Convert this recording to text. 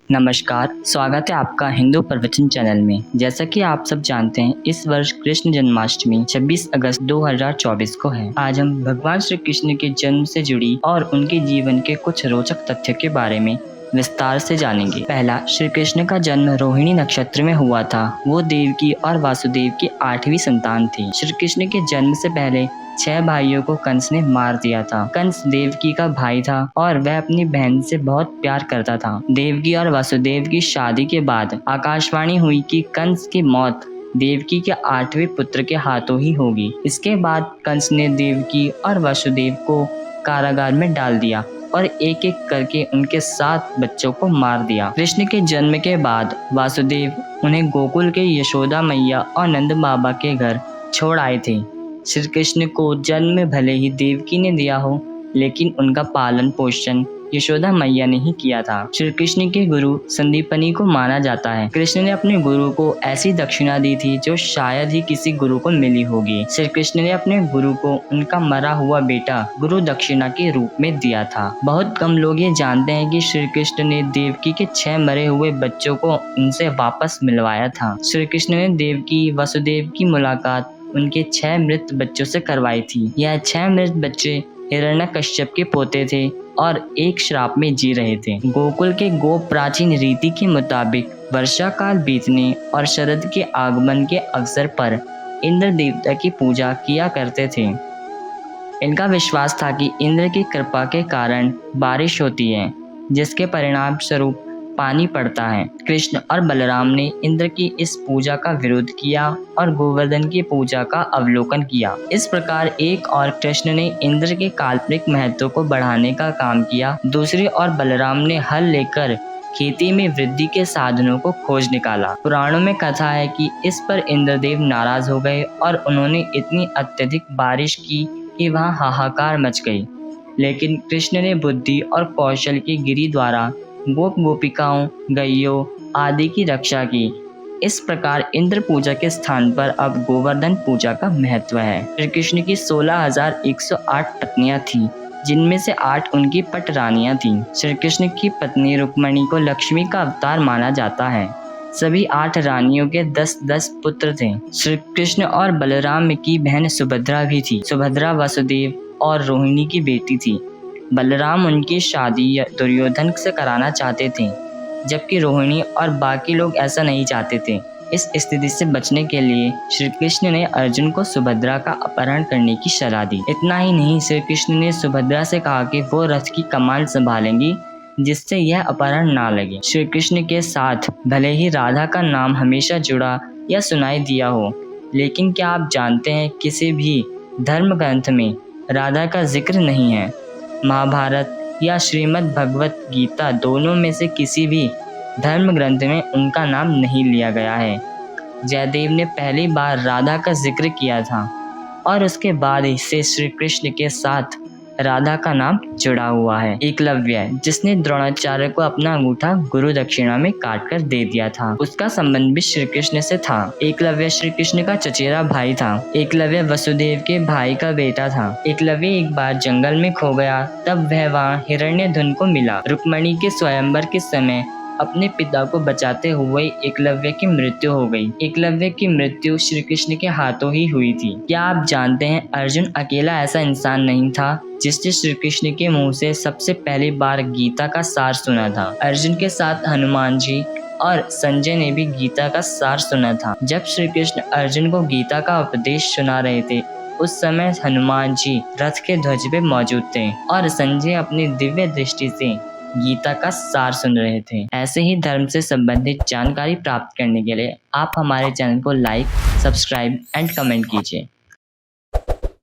नमस्कार, स्वागत है आपका हिंदू प्रवचन चैनल में। जैसा कि आप सब जानते हैं, इस वर्ष कृष्ण जन्माष्टमी 26 अगस्त 2024 को है। आज हम भगवान श्री कृष्ण के जन्म से जुड़ी और उनके जीवन के कुछ रोचक तथ्यों के बारे में विस्तार से जानेंगे। पहला, श्री कृष्ण का जन्म रोहिणी नक्षत्र में हुआ था। वो देवकी और वासुदेव की 8वीं संतान थी। श्री कृष्ण के जन्म से पहले 6 भाइयों को कंस ने मार दिया था। कंस देवकी का भाई था और वह अपनी बहन से बहुत प्यार करता था। देवकी और वासुदेव की शादी के बाद आकाशवाणी हुई कि कंस की मौत देवकी के 8वें पुत्र के हाथों ही होगी। इसके बाद कंस ने देवकी और वासुदेव को कारागार में डाल दिया और एक एक करके उनके 7 बच्चों को मार दिया। कृष्ण के जन्म के बाद वासुदेव उन्हें गोकुल के यशोदा मैया और नंद बाबा के घर छोड़ आए थे। श्री कृष्ण को जन्म भले ही देवकी ने दिया हो, लेकिन उनका पालन पोषण यशोदा मैया ने ही किया था। श्री कृष्ण के गुरु संदीपनी को माना जाता है। कृष्ण ने अपने गुरु को ऐसी दक्षिणा दी थी जो शायद ही किसी गुरु को मिली होगी। श्री कृष्ण ने अपने गुरु को उनका मरा हुआ बेटा गुरु दक्षिणा के रूप में दिया था। बहुत कम लोग ये जानते हैं कि श्री कृष्ण ने देवकी के 6 मरे हुए बच्चों को उनसे वापस मिलवाया था। श्री कृष्ण ने देवकी वासुदेव की मुलाकात उनके 6 मृत बच्चों से करवाई थी। यह 6 मृत बच्चे हिरण्यकश्यप के पोते थे और एक श्राप में जी रहे थे। गोकुल के गोप प्राचीन रीति के मुताबिक वर्षा काल बीतने और शरद के आगमन के अवसर पर इंद्र देवता की पूजा किया करते थे। इनका विश्वास था कि इंद्र की कृपा के कारण बारिश होती है, जिसके परिणाम स्वरूप पानी पड़ता है। कृष्ण और बलराम ने इंद्र की इस पूजा का विरोध किया और गोवर्धन की पूजा का अवलोकन किया। इस प्रकार एक और कृष्ण ने इंद्र के काल्पनिक महत्व को बढ़ाने का काम किया, दूसरी ओर बलराम ने हल लेकर खेती में वृद्धि के साधनों को खोज निकाला। पुराणों में कथा है कि इस पर इंद्रदेव नाराज हो गए और उन्होंने इतनी अत्यधिक बारिश की कि वहां हाहाकार मच गई। लेकिन कृष्ण ने बुद्धि और कौशल की गिरी द्वारा गोप गोपिकाओं, गैयों आदि की रक्षा की। इस प्रकार इंद्र पूजा के स्थान पर अब गोवर्धन पूजा का महत्व है। श्री कृष्ण की 16,108 पत्नियां थीं, जिनमें से 8 उनकी पट रानियां थीं। श्री कृष्ण की पत्नी रुक्मणी को लक्ष्मी का अवतार माना जाता है। सभी 8 रानियों के 10-10 पुत्र थे। श्री कृष्ण और बलराम की बहन सुभद्रा भी थी। सुभद्रा वासुदेव और रोहिणी की बेटी थी। बलराम उनकी शादी दुर्योधन से कराना चाहते थे, जबकि रोहिणी और बाकी लोग ऐसा नहीं चाहते थे। इस स्थिति से बचने के लिए श्री कृष्ण ने अर्जुन को सुभद्रा का अपहरण करने की सलाह दी। इतना ही नहीं, श्री कृष्ण ने सुभद्रा से कहा कि वो रथ की कमान संभालेंगी, जिससे यह अपहरण ना लगे। श्री कृष्ण के साथ भले ही राधा का नाम हमेशा जुड़ा या सुनाई दिया हो, लेकिन क्या आप जानते हैं किसी भी धर्म ग्रंथ में राधा का जिक्र नहीं है। महाभारत या श्रीमद् भगवत गीता दोनों में से किसी भी धर्म ग्रंथ में उनका नाम नहीं लिया गया है। जयदेव ने पहली बार राधा का जिक्र किया था और उसके बाद से श्री कृष्ण के साथ राधा का नाम जुड़ा हुआ है। एकलव्य, जिसने द्रोणाचार्य को अपना अंगूठा गुरु दक्षिणा में काट कर दे दिया था, उसका संबंध भी श्री कृष्ण से था। एकलव्य श्री कृष्ण का चचेरा भाई था। एकलव्य वसुदेव के भाई का बेटा था। एकलव्य एक बार जंगल में खो गया, तब वह वहाँ हिरण्यधन को मिला। रुक्मणी के स्वयंवर के समय अपने पिता को बचाते हुए एकलव्य की मृत्यु हो गई। एकलव्य की मृत्यु श्री कृष्ण के हाथों ही हुई थी। क्या आप जानते हैं, अर्जुन अकेला ऐसा इंसान नहीं था जिसने श्री कृष्ण के मुंह से सबसे पहली बार गीता का सार सुना था। अर्जुन के साथ हनुमान जी और संजय ने भी गीता का सार सुना था। जब श्री कृष्ण अर्जुन को गीता का उपदेश सुना रहे थे, उस समय हनुमान जी रथ के ध्वज पे मौजूद थे और संजय अपनी दिव्य दृष्टि से गीता का सार सुन रहे थे। ऐसे ही धर्म से संबंधित जानकारी प्राप्त करने के लिए आप हमारे चैनल को लाइक, सब्सक्राइब एंड कमेंट कीजिए।